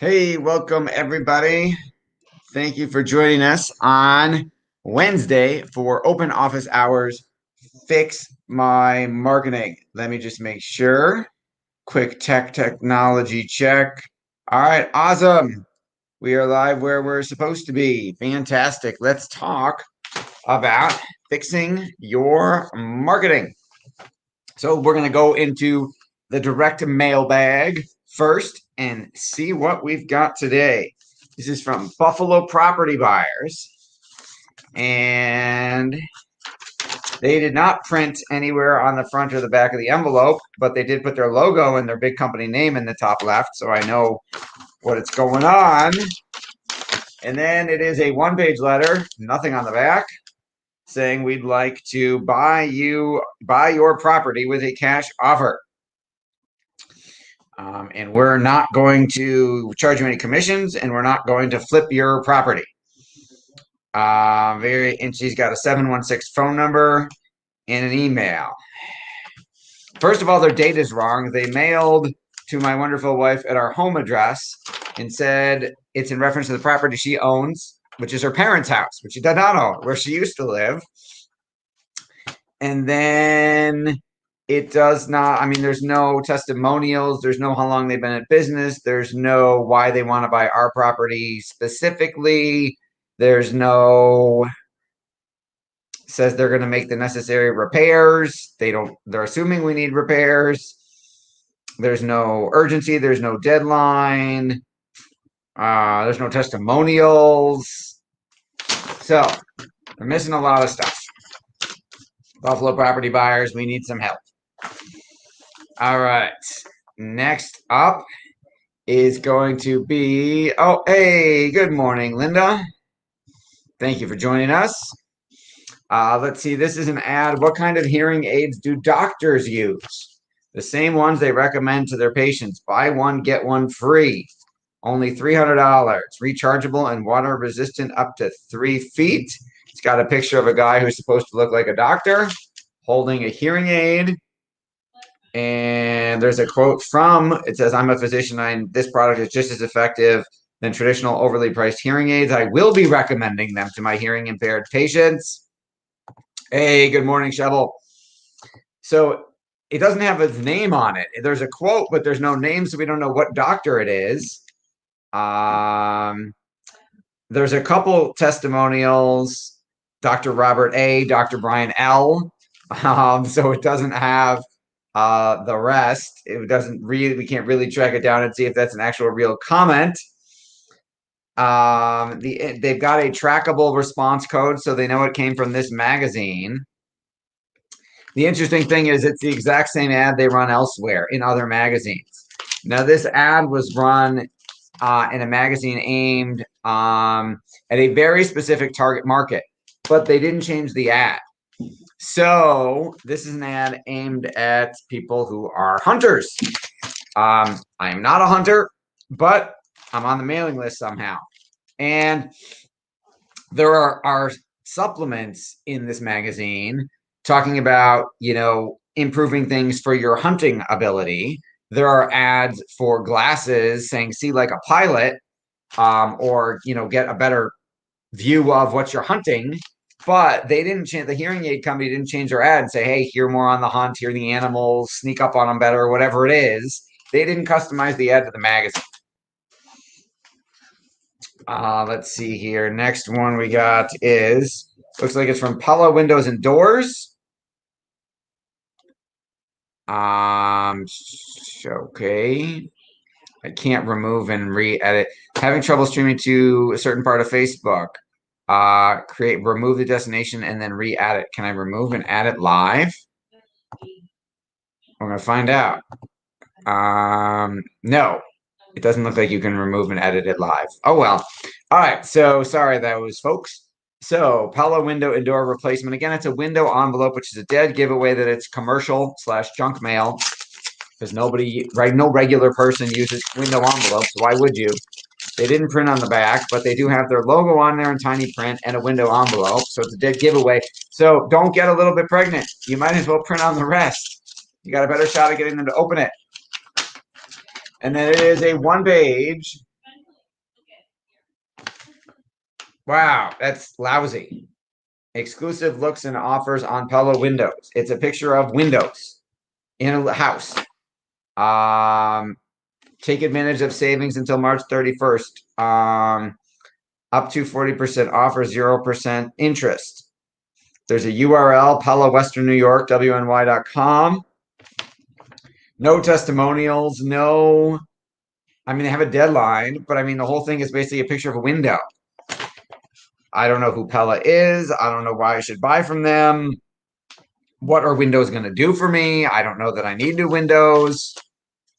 Hey, welcome everybody. Thank you for joining us on Wednesday for open office hours. Fix my marketing. Let me just make sure. Quick technology check. All right, awesome. We are live where we're supposed to be. Fantastic. Let's talk about fixing your marketing. So we're going to go into the direct mail bag first and see what we've got today. This is from Buffalo Property Buyers. And they did not print anywhere on the front or the back of the envelope, but they did put their logo and their big company name in the top left, so I know what it's going on. And then it is a one-page letter, nothing on the back, saying we'd like to buy your property with a cash offer. And we're not going to charge you any commissions, and we're not going to flip your property. And she's got a 716 phone number and an email. First of all, their date is wrong. They mailed to my wonderful wife at our home address and said it's in reference to the property she owns, which is her parents' house, which she does not own, where she used to live. And then it does not, there's no testimonials. There's no how long they've been in business. There's no why they want to buy our property specifically. There's no says they're going to make the necessary repairs. They're assuming we need repairs. There's no urgency. There's no deadline. There's no testimonials. So they're missing a lot of stuff. Buffalo Property Buyers, we need some help. All right. Next up is going to be, hey, good morning, Linda. Thank you for joining us. Let's see, this is an ad. What kind of hearing aids do doctors use? The same ones they recommend to their patients. Buy one, get one free. Only $300. Rechargeable and water resistant up to 3 feet. It's got a picture of a guy who's supposed to look like a doctor holding a hearing aid. And there's a quote it says, I'm a physician. This product is just as effective than traditional overly priced hearing aids. I will be recommending them to my hearing impaired patients. Hey, good morning, Shovel. So it doesn't have his name on it. There's a quote, but there's no name, so we don't know what doctor it is. There's a couple testimonials, Dr. Robert A., Dr. Brian L. So it doesn't have the rest. We can't really track it down and see if that's an actual real comment. They've got a trackable response code, so they know it came from this magazine. The interesting thing is it's the exact same ad they run elsewhere in other magazines. Now, this ad was run in a magazine aimed at a very specific target market, but they didn't change the ad. So this is an ad aimed at people who are hunters. I am not a hunter, but I'm on the mailing list somehow. And there are supplements in this magazine talking about, improving things for your hunting ability. There are ads for glasses saying, see like a pilot, or, get a better view of what you're hunting. But they didn't change, the hearing aid company didn't change their ad and say, hey, hear more on the hunt, hear the animals, sneak up on them better, whatever it is. They didn't customize the ad to the magazine. Let's see here. Next one we got looks like it's from Pella Windows and Doors. Okay. I can't remove and re-edit. Having trouble streaming to a certain part of Facebook. Remove the destination and then re-add it. Can I remove and add it live? We're gonna find out. No, it doesn't look like you can remove and edit it live. Oh well. All right. So sorry that was, folks. So Pella window and door replacement. Again, it's a window envelope, which is a dead giveaway that it's commercial/junk mail, because no regular person uses window envelopes. Why would you? They didn't print on the back, but they do have their logo on there in tiny print and a window envelope. So it's a dead giveaway. So don't get a little bit pregnant. You might as well print on the rest. You got a better shot at getting them to open it. And then it is a one-page Wow, that's lousy. Exclusive looks and offers on Pella windows. It's a picture of windows in a house. Take advantage of savings until March 31st. Up to 40% offer, 0% interest. There's a URL, Pella, Western New York, WNY.com. No testimonials, no. I mean, they have a deadline, but I mean, the whole thing is basically a picture of a window. I don't know who Pella is. I don't know why I should buy from them. What are windows going to do for me? I don't know that I need new windows.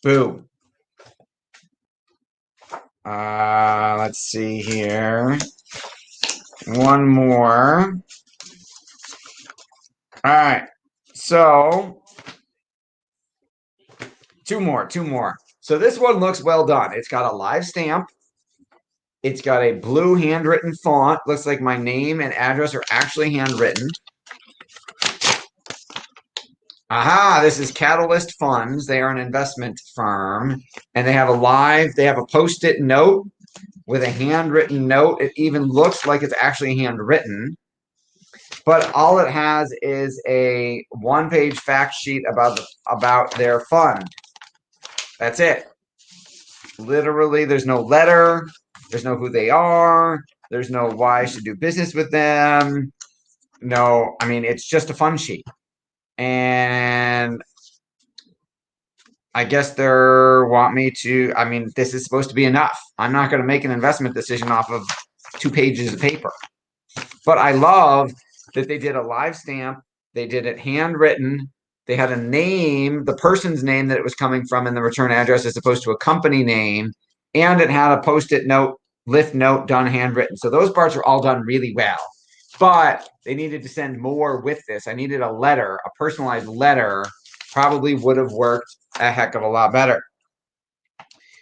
Boo. Let's see here. One more. All right. So two more. So this one looks well done. It's got a live stamp. It's got a blue handwritten font. Looks like my name and address are actually handwritten. Aha, this is Catalyst Funds. They are an investment firm, and they have a post-it note with a handwritten note. It even looks like it's actually handwritten, but all it has is a one-page fact sheet about their fund. That's it. Literally, there's no letter. There's no who they are. There's no why I should do business with them. No, I mean, it's just a fund sheet. And I guess they want me to, I mean, this is supposed to be enough. I'm not going to make an investment decision off of 2 pages of paper. But I love that they did a live stamp. They did it handwritten. They had a name, the person's name that it was coming from in the return address as opposed to a company name. And it had a post-it note, lift note done handwritten. So those parts are all done really well. But they needed to send more with this. I needed a letter, a personalized letter, probably would have worked a heck of a lot better.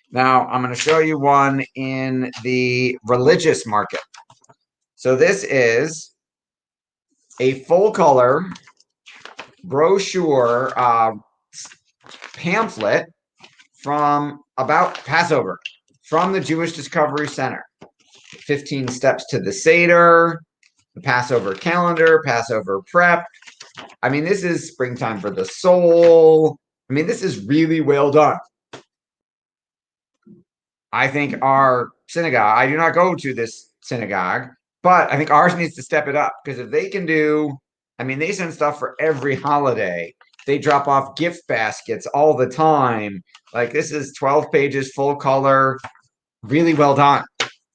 Now, I'm going to show you one in the religious market. So this is a full color brochure pamphlet from about Passover from the Jewish Discovery Center. 15 steps to the Seder, the Passover calendar, Passover prep. I mean, this is springtime for the soul. I mean, this is really well done. I think our synagogue, I do not go to this synagogue, but I think ours needs to step it up because if they can do, I mean, they send stuff for every holiday. They drop off gift baskets all the time. Like this is 12 pages, full color, really well done.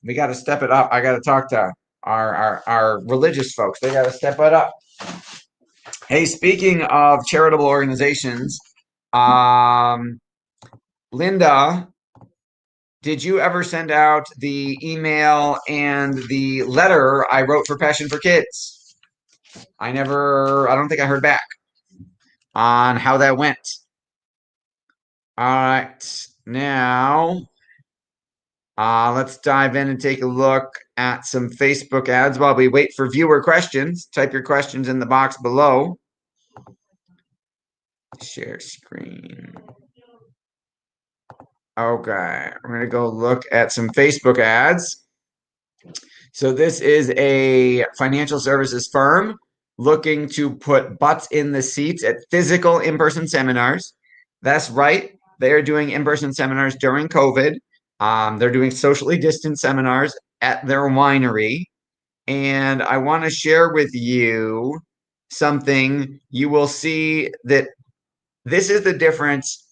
We got to step it up. I got to talk to our religious folks. They got to step it up. Hey, speaking of charitable organizations, Linda, did you ever send out the email and the letter I wrote for Passion for Kids? I don't think I heard back on how that went. All right, now let's dive in and take a look at some Facebook ads while we wait for viewer questions. Type your questions in the box below. Share screen. Okay, I'm going to go look at some Facebook ads. So this is a financial services firm looking to put butts in the seats at physical in-person seminars. That's right. They're doing in-person seminars during COVID. They're doing socially distanced seminars at their winery. And I want to share with you something. You will see that this is the difference.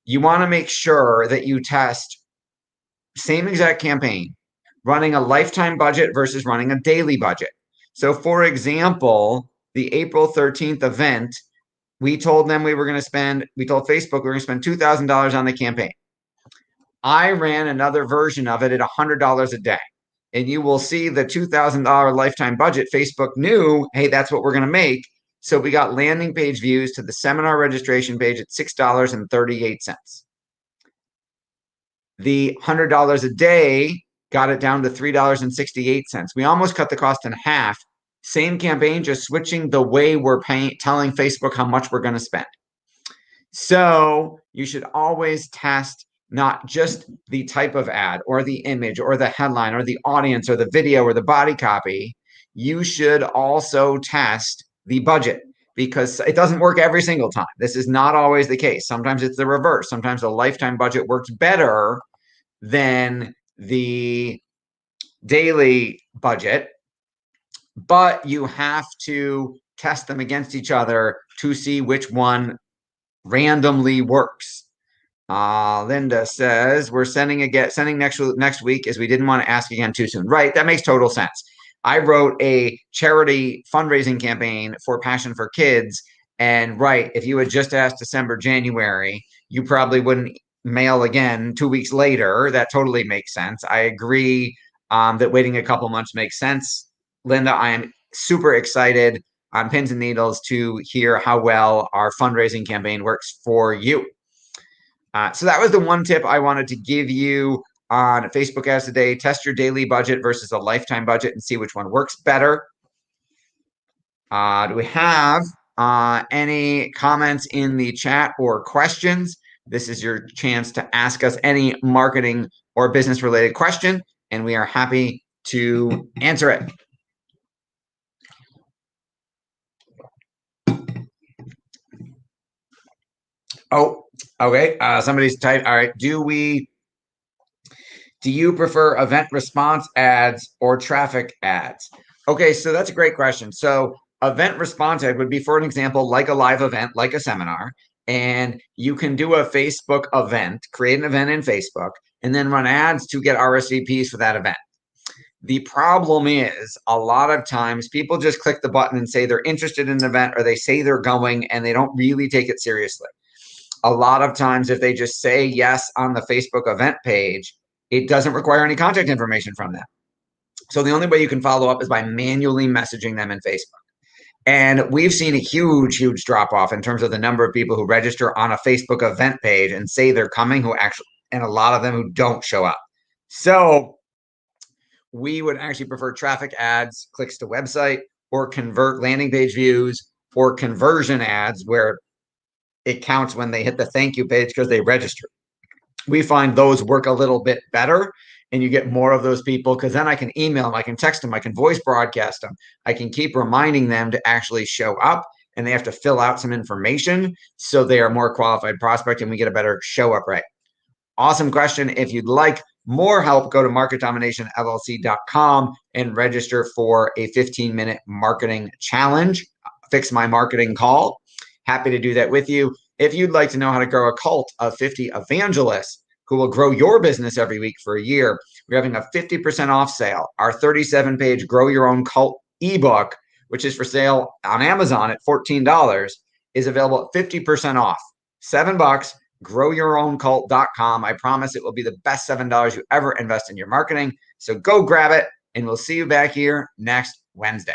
You want to make sure that you test same exact campaign, running a lifetime budget versus running a daily budget. So for example, the April 13th event, we told Facebook we were going to spend $2,000 on the campaign. I ran another version of it at $100 a day. And you will see the $2,000 lifetime budget. Facebook knew, hey, that's what we're going to make. So we got landing page views to the seminar registration page at $6.38. The $100 a day got it down to $3.68. We almost cut the cost in half. Same campaign, just switching the way we're telling Facebook how much we're going to spend. So you should always test not just the type of ad or the image or the headline or the audience or the video or the body copy. You should also test the budget because it doesn't work every single time. This is not always the case. Sometimes it's the reverse. Sometimes a lifetime budget works better than the daily budget, but you have to test them against each other to see which one randomly works. Linda says we're sending next week as we didn't want to ask again too soon. Right, that makes total sense. I wrote a charity fundraising campaign for Passion for Kids, and right, if you had just asked December, January, you probably wouldn't mail again 2 weeks later. That totally makes sense. I agree that waiting a couple months makes sense. Linda, I am super excited on pins and needles to hear how well our fundraising campaign works for you. So that was the one tip I wanted to give you on Facebook ads today. Test your daily budget versus a lifetime budget and see which one works better. Do we have any comments in the chat or questions? This is your chance to ask us any marketing or business related question, and we are happy to answer it. Oh, okay. Somebody's typed. All right. Do you prefer event response ads or traffic ads? Okay, so that's a great question. So event response ad would be, for an example, like a live event, like a seminar, and you can do a Facebook event, create an event in Facebook, and then run ads to get RSVPs for that event. The problem is a lot of times people just click the button and say they're interested in an event, or they say they're going and they don't really take it seriously. A lot of times, if they just say yes on the Facebook event page, it doesn't require any contact information from them. So the only way you can follow up is by manually messaging them in Facebook. And we've seen a huge, huge drop off in terms of the number of people who register on a Facebook event page and say they're coming, and a lot of them who don't show up. So we would actually prefer traffic ads, clicks to website, or convert landing page views, or conversion ads where it counts when they hit the thank you page because they registered. We find those work a little bit better, and you get more of those people because then I can email them, I can text them, I can voice broadcast them, I can keep reminding them to actually show up, and they have to fill out some information so they are more qualified prospect and we get a better show up rate. Awesome question. If you'd like more help, go to marketdominationllc.com and register for a 15-minute marketing challenge. Fix my marketing call. Happy to do that with you. If you'd like to know how to grow a cult of 50 evangelists who will grow your business every week for a year, we're having a 50% off sale. Our 37-page Grow Your Own Cult ebook, which is for sale on Amazon at $14, is available at 50% off. $7. GrowYourOwnCult.com. I promise it will be the best $7 you ever invest in your marketing. So go grab it, and we'll see you back here next Wednesday.